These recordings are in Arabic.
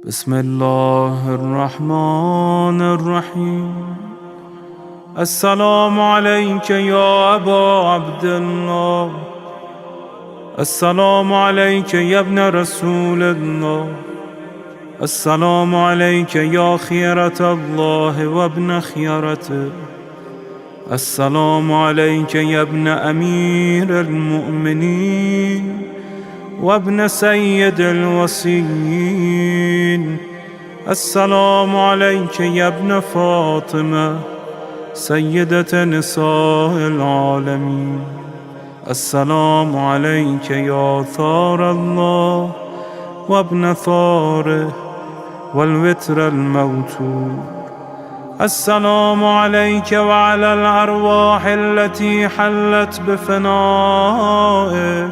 بسم الله الرحمن الرحيم. السلام عليك يا أبا عبد الله. السلام عليك يا ابن رسول الله. السلام عليك يا خيرة الله وابن خيرته. السلام عليك يا ابن أمير المؤمنين وابن سيد الوصيين. السلام عليك يا ابن فاطمة سيدة نساء العالمين. السلام عليك يا ثار الله وابن ثاره والوتر الموتور. السلام عليك وعلى الأرواح التي حلت بفنائك.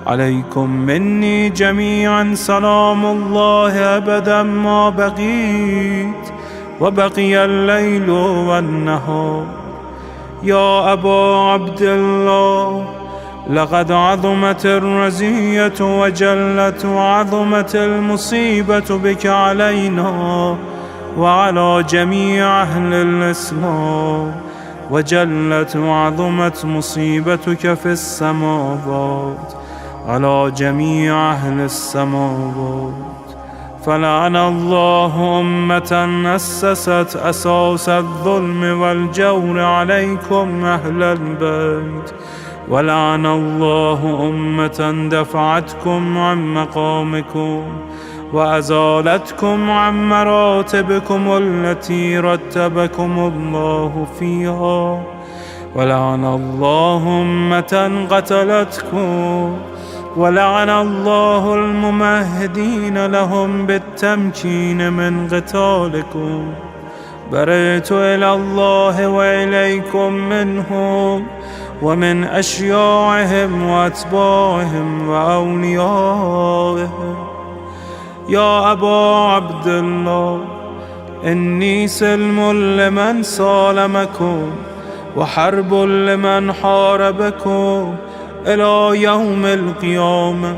عليكم مني جميعا سلام الله أبدا ما بقيت وبقي الليل والنهار. يا أبا عبد الله، لقد عظمت الرزية وجلت وعظمت المصيبة بك علينا وعلى جميع أهل الإسلام، وجلت وعظمت مصيبتك في السماوات على جميع أهل السماوات. فلعن الله أمة أسست أساس الظلم والجور عليكم أهل البيت، ولعن الله أمة دفعتكم عن مقامكم وأزالتكم عن مراتبكم التي رتبكم الله فيها، ولعن الله أمة قتلتكم، ولعن الله الممهدين لهم بالتمكين من قتالكم. برئت إلى الله وإليكم منهم ومن أشياعهم وأتباعهم وأوليائهم. يا أبا عبد الله، إني سلم لمن سالمكم وحرب لمن حاربكم إلى يوم القيامة.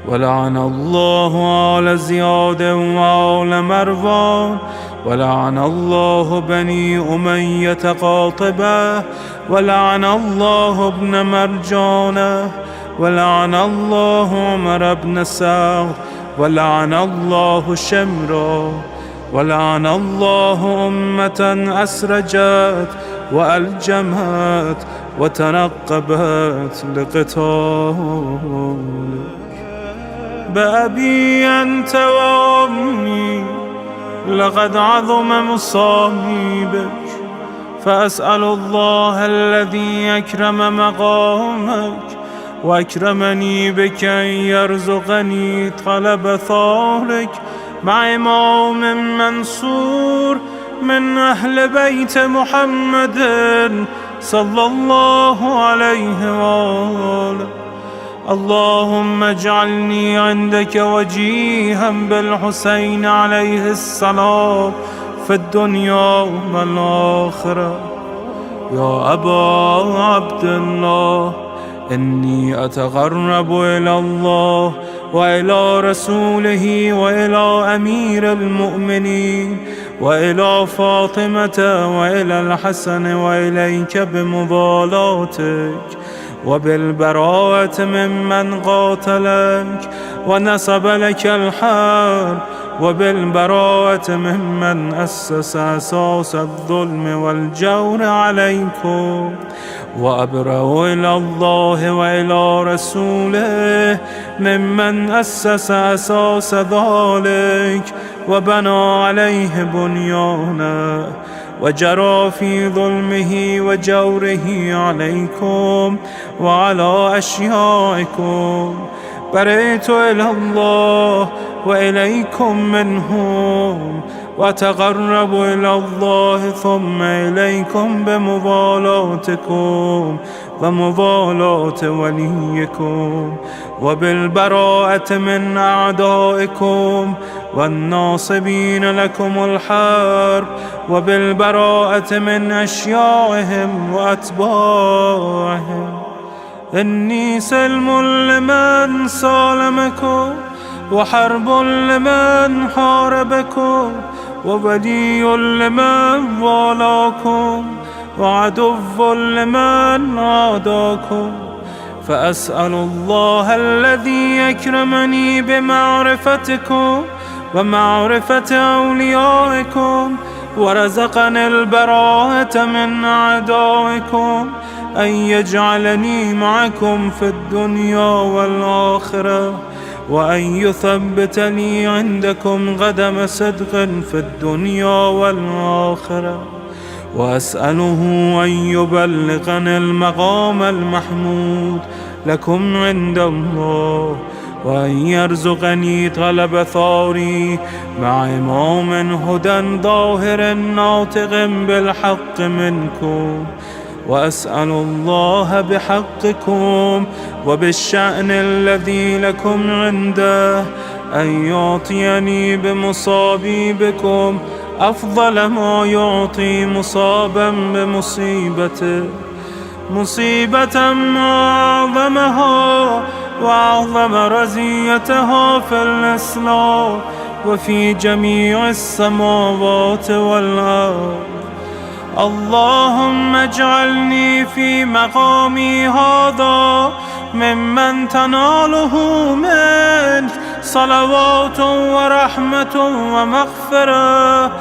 ولعن الله آل زياد وآل مروان، ولعن الله بني أمية قاطبة، ولعن الله ابن مرجانة، ولعن الله عمر بن سعد، ولعن الله شمرا، ولعن الله أمة أسرجت وألجمت وتنقبت لقتالك. بأبي أنت وأمي، لقد عظم مصابيبك، فأسأل الله الذي أكرم مقامك وأكرمني بك أن يرزقني طلب ثارك مع إمام منصور من أهل بيت محمد صلى الله عليه وآله. اللهم اجعلني عندك وجيها بالحسين عليه السلام في الدنيا والآخرة. يا أبا عبد الله، إني أتقرب إلى الله وإلى رسوله وإلى أمير المؤمنين وإلى فاطمة وإلى الحسن وإليك بمضالاتك وبالبراءة ممن قاتلك ونصب لك الحرب، وبالبراءة ممن أسس أساس الظلم والجور عليكم. وأبرأ إلى الله وإلى رسوله ممن أسس أساس ذلك وبنى عليه بنيانه وجرى في ظلمه وجوره عليكم وعلى أشيائكم. برئت إلى الله وإليكم منهم، وتقرب إلى الله ثم إليكم بمضالاتكم ومضالاة وليكم، وبالبراءة من أعدائكم والناصبين لكم الحرب، وبالبراءة من أشياعهم وأتباعهم. إني سلم لمن سالمكم، وحرب لمن حاربكم، وولي لمن والاكم، وعدو لمن عاداكم. فأسأل الله الذي يكرمني بمعرفتكم ومعرفة أوليائكم، ورزقني البراءة من أعدائكم، أن يجعلني معكم في الدنيا والآخرة، وأن يثبت لي عندكم قدم صدق في الدنيا والآخرة. وأسأله أن يبلغني المقام المحمود لكم عند الله، وأن يرزقني طلب ثاري مع إمام هدى ظاهر ناطق بالحق منكم. وأسأل الله بحقكم وبالشأن الذي لكم عنده أن يعطيني بمصابي بكم أفضل ما يعطي مصابا بمصيبته، مصيبة ما أعظمها وأعظم رزيتها في الإسلام وفي جميع السماوات والأرض. اللهم اجعلني في مقامي هذا ممن تناله منك صلوات ورحمة ومغفرة.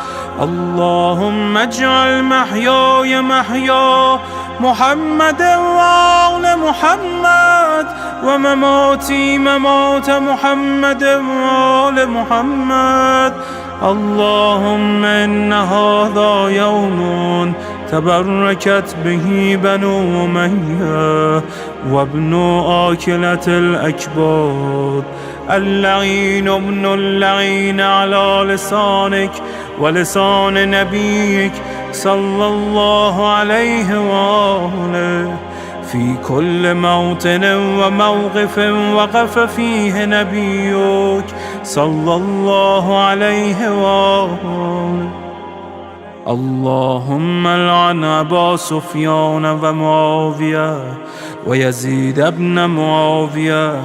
اللهم اجعل محياي محيا محمد وآل محمد، ومماتي ممات محمد وآل محمد. اللهم إن هذا يوم تبركت به بنو أمية وابن آكلة الأكباد، اللعين ابن اللعين على لسانك ولسان نبيك صلى الله عليه وآله، في كل موطن وموقف وقف فيه نبيك صلى الله عليه وآله. اللهم العن أبا سفيان ومعاوية ويزيد بن معاوية،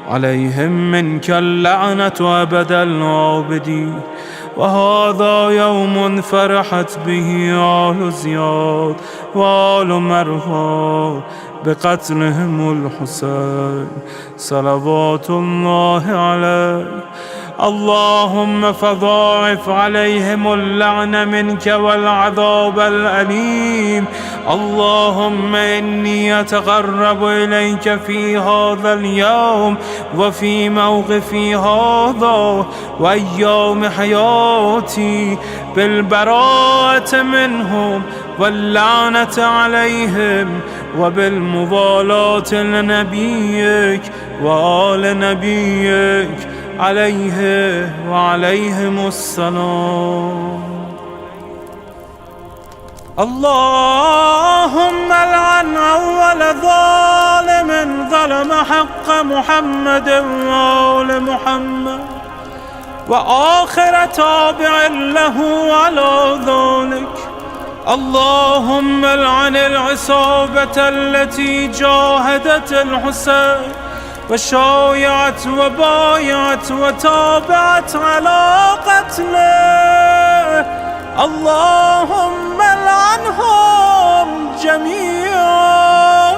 عليهم منك اللعنة أبد العابدين. وهذا يوم فرحت به آل زياد وآل مروان بقتلهم الحسين صلوات الله عليه. اللهم فضاعف عليهم اللعن منك والعذاب الأليم. اللهم إني أتقرب إليك في هذا اليوم وفي موقفي هذا وأيام حياتي بالبراءة منهم واللعنة عليهم، وبالموالاة لنبيك وآل نبيك عليه وعليهم السلام. اللهم لعن أول ظالم ظلم حق محمد وآل محمد، وآخر تابع له على ذلك. اللهم لعن العصابة التي جاهدت الحسين وشايعت وبايعت وتابعت على قتله. اللهم لعنهم جميعا.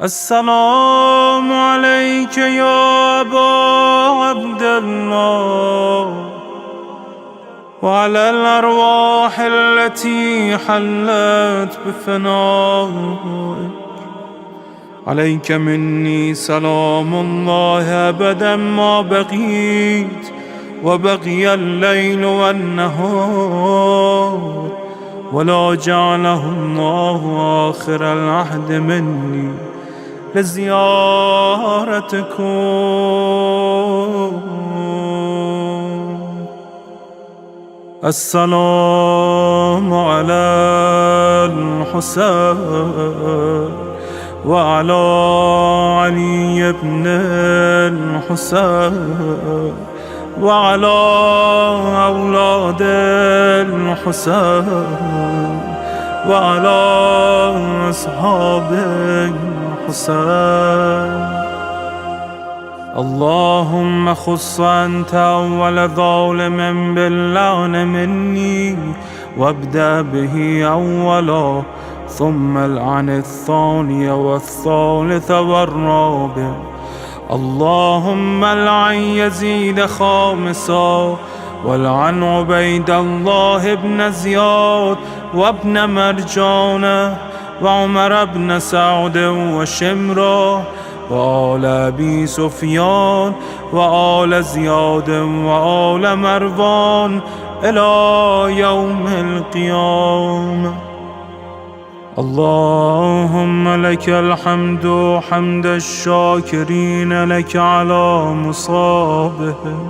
السلام عليك يا أبا عبد الله، وعلى الأرواح التي حلت بفنائك. عليك مني سلام الله أبدا ما بقيت وبقي الليل والنهار، ولا جعله الله آخر العهد مني لزيارتكم. السلام على الحسين وعلى علي بن الحسين وعلى أولاد الحسين وعلى أصحاب الحسين. اللهم خص أنت أول ظالم باللعن مني، وابدأ به أولا، ثم العن الثاني والثالث والرابع. اللهم العن يزيد خامسا، والعن عبيد الله بن زياد وابن مرجانة وعمر بن سعد وشمرة وآل أبي سفيان وآل زياد وآل مروان إلى يوم القيامة. اللهم لك الحمد حمد الشاكرين لك على مصابهم.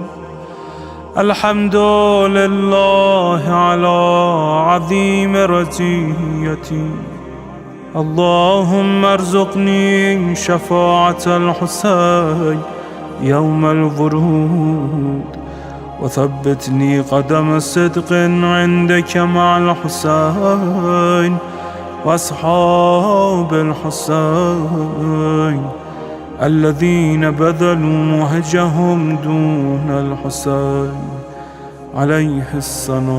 الحمد لله على عظيم رزيتي. اللهم ارزقني شفاعة الحسين يوم الورود، وثبتني قدم صدق عندك مع الحسين وأصحاب الحسين الذين بذلوا مهجهم دون الحسين عليه السلام.